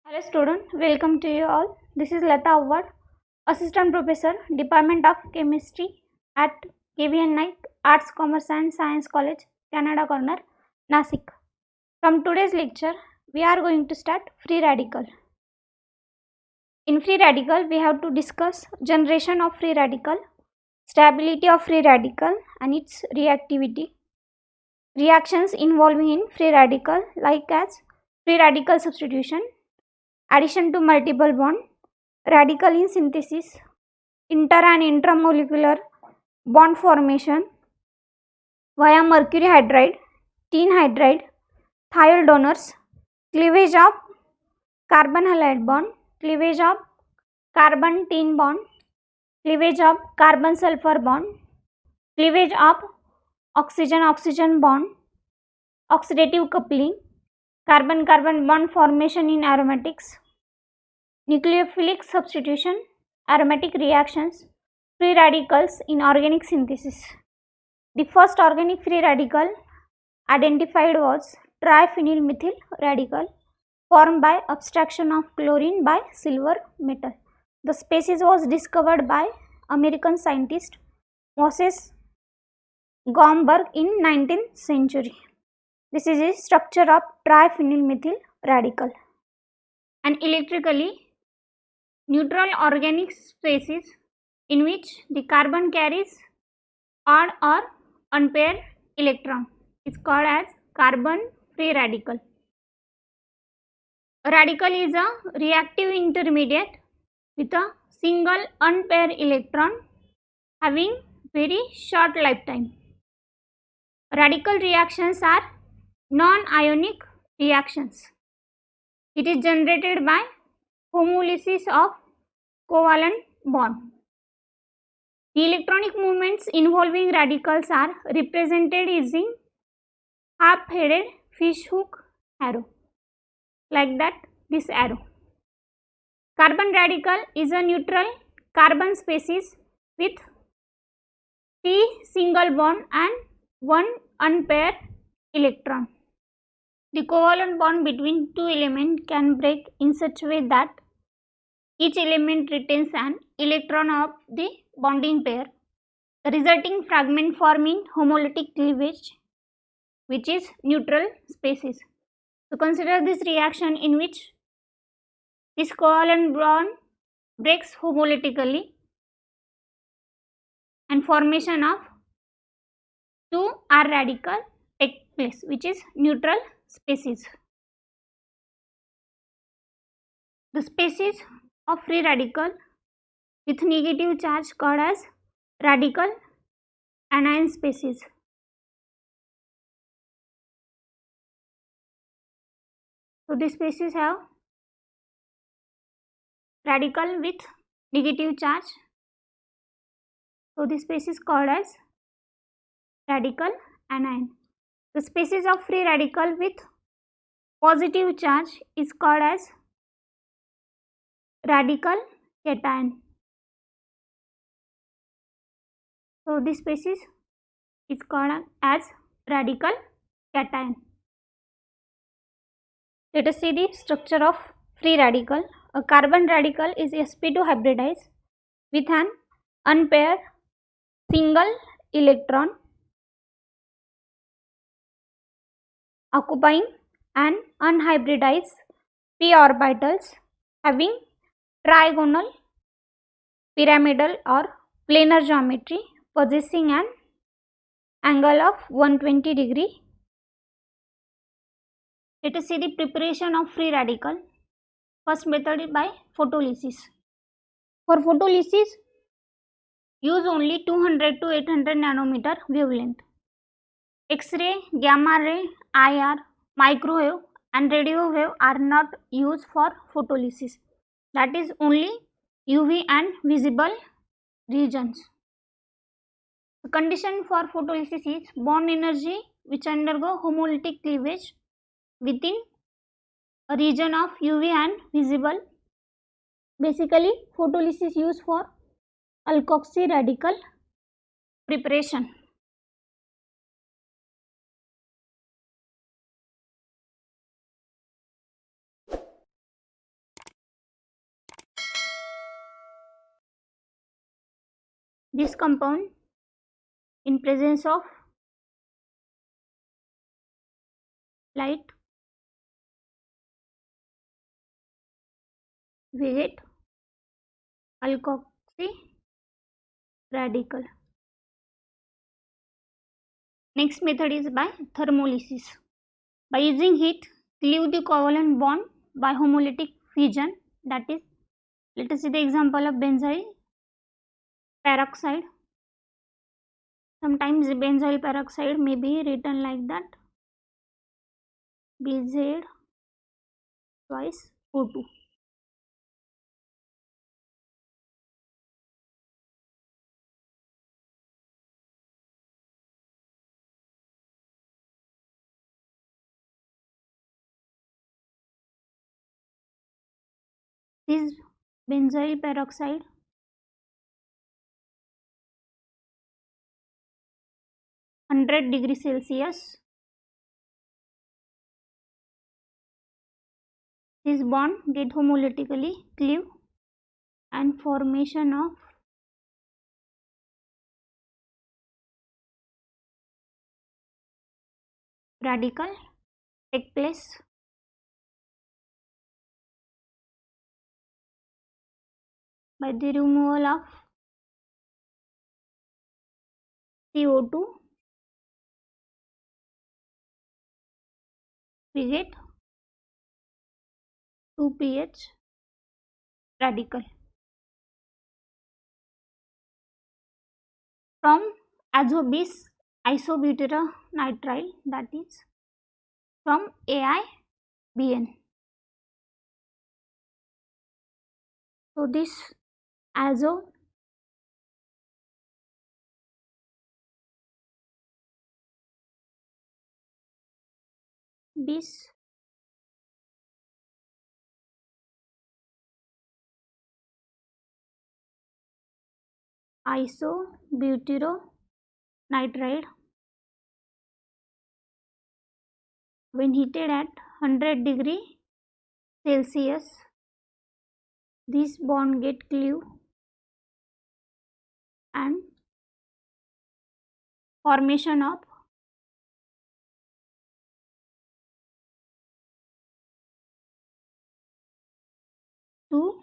Hello student, welcome to you all. This is Lata Awad, Assistant Professor, Department of Chemistry at KVN Naik Arts, Commerce and Science College, Canada Corner, Nasik. From today's lecture, we are going to start free radical. In free radical, we have to discuss generation of free radical, stability of free radical and its reactivity, reactions involving in free radical like as free radical substitution, addition to multiple bond, radical in synthesis, inter and intramolecular bond formation via mercury hydride, tin hydride, thiol donors, cleavage of carbon halide bond, cleavage of carbon tin bond, cleavage of carbon sulfur bond, cleavage of oxygen oxygen bond, oxidative coupling, carbon carbon bond formation in aromatics, nucleophilic substitution, aromatic reactions, free radicals in organic synthesis. The first organic free radical identified was triphenylmethyl radical formed by abstraction of chlorine by silver metal. The species was discovered by American scientist Moses Gomberg in 19th century. This is the structure of triphenylmethyl radical. And electrically neutral organic species in which the carbon carries odd or unpaired electron is called as carbon free radical. A radical is a reactive intermediate with a single unpaired electron having very short lifetime. Radical reactions are non-ionic reactions. It is generated by homolysis of covalent bond. The electronic movements involving radicals are represented using half-headed fishhook arrow, like that this arrow. Carbon radical is a neutral carbon species with 3 single bond and 1 unpaired electron. The covalent bond between two elements can break in such a way that each element retains an electron of the bonding pair. The resulting fragment forming homolytic cleavage, which is neutral species. So consider this reaction in which this covalent bond breaks homolytically and formation of 2 R radical take place, which is neutral species. The species of free radical with negative charge called as radical anion species. So this species have radical with negative charge. So this species called as radical anion. The species of free radical with positive charge is called as radical cation. So this species is called as radical cation. Let us see the structure of free radical. A carbon radical is sp2 hybridized with an unpaired single electron occupying an unhybridized p orbitals having trigonal, pyramidal or planar geometry possessing an angle of 120 degree. Let us see the preparation of free radical. First method is by photolysis. For photolysis, use only 200 to 800 nanometer wavelength. X-ray, gamma ray, IR, microwave and radio wave are not used for photolysis. That is only UV and visible regions. The condition for photolysis is bond energy which undergo homolytic cleavage within a region of UV and visible. Basically, photolysis used for alkoxy radical preparation. This compound in presence of light we get alkoxy radical. Next method is by thermolysis. By using heat, cleave the covalent bond by homolytic fission. That is, let us see the example of benzyl peroxide. Sometimes benzyl peroxide may be written like that, Bz twice O2. This benzyl peroxide (100°C). This bond get homolytically cleave and formation of radical take place by the removal of CO2. We get 2pH radical. From azobis isobutyronitrile, that is from AIBN. So this azo bis isobutyronitrile, when heated at 100°C, this bond get cleave and formation of two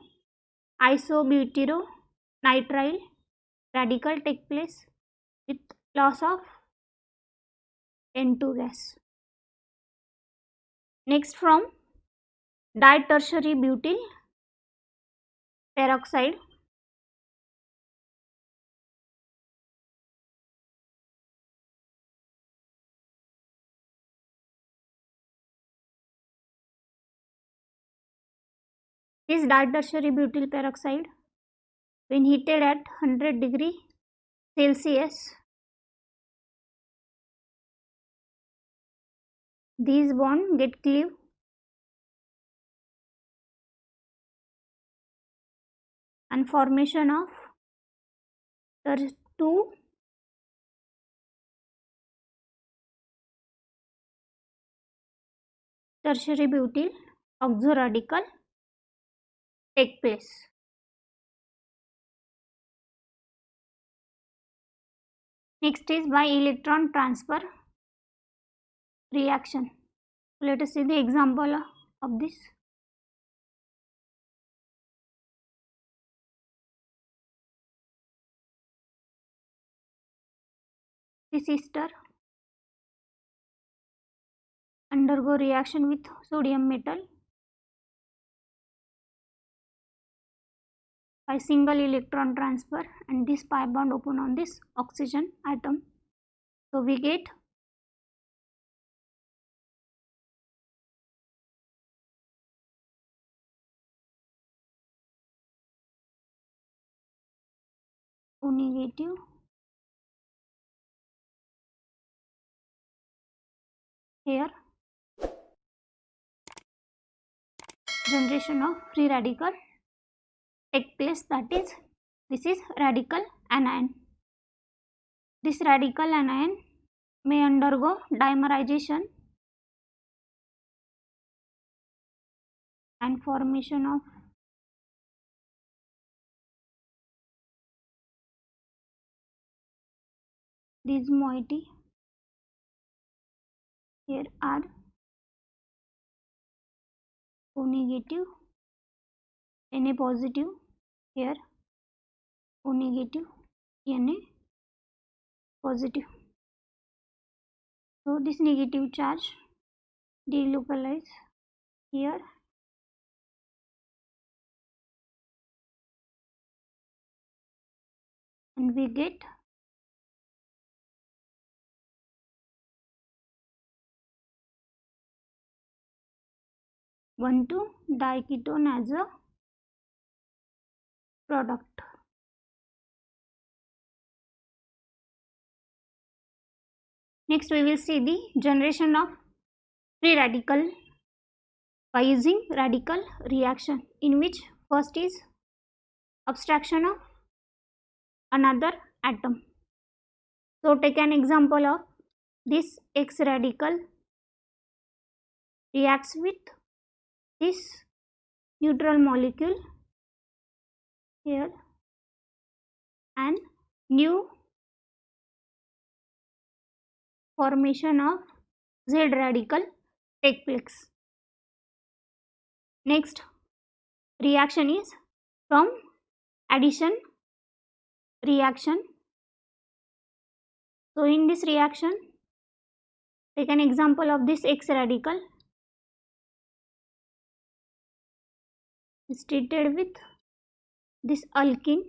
isobutyronitrile radical take place with loss of N2 gas. Next, from ditertiary butyl peroxide, this ditertiary butyl peroxide when heated at 100°C, these bond get cleave and formation of two tertiary butyl oxoradical take place. Next is by electron transfer reaction. Let us see the example of this. This ester undergo reaction with sodium metal by single electron transfer, and this pi bond open on this oxygen atom. So we get O negative here, generation of free radical take place, that is, this is radical anion. This radical anion may undergo dimerization and formation of this moiety. Here are O negative, Na positive, here O negative, Na positive. So this negative charge delocalize here, and we get one two diketone as a product. Next we will see the generation of free radical by using radical reaction, in which first is abstraction of another atom. So take an example of this X radical reacts with this neutral molecule here, and new formation of Z radical take place. Next reaction is from addition reaction. So in this reaction, take an example of this X radical is treated with this alkene.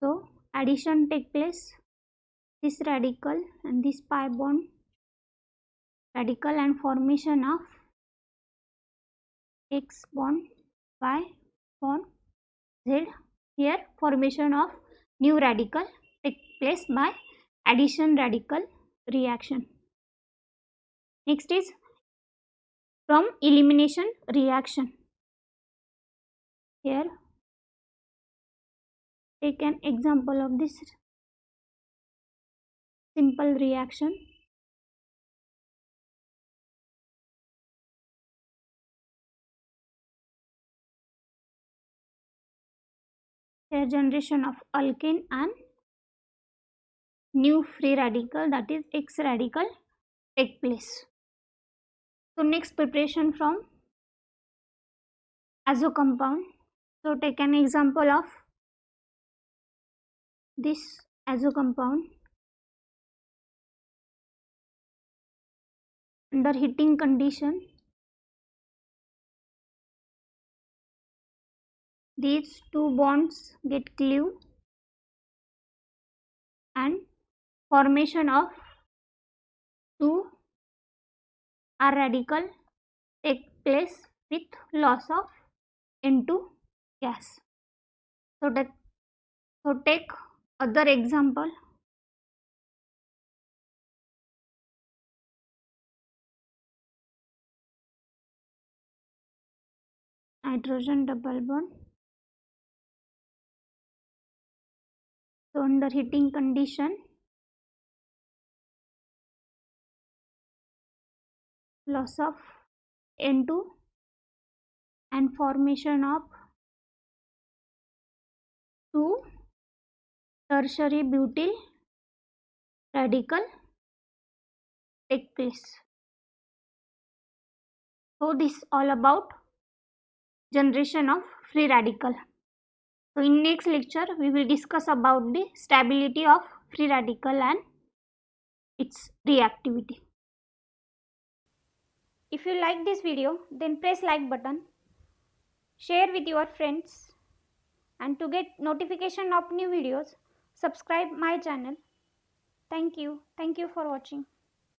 So addition take place, this radical and this pi bond radical, and formation of X bond, Y bond, Z. Here formation of new radical take place by addition radical reaction. Next is from elimination reaction. Here take an example of this simple reaction. Here generation of alkane and new free radical, that is X radical, take place. So next preparation from azo compound. So take an example of this azo compound. Under heating condition, these two bonds get cleaved and formation of two R radical take place with loss of N2 gas. So take other example. Nitrogen double bond. So under heating condition, loss of N2 and formation of two tertiary butyl radical take place. So this is all about generation of free radical. So in next lecture we will discuss about the stability of free radical and its reactivity. If you like this video, then press like button, share with your friends, and to get notification of new videos, subscribe my channel. Thank you for watching.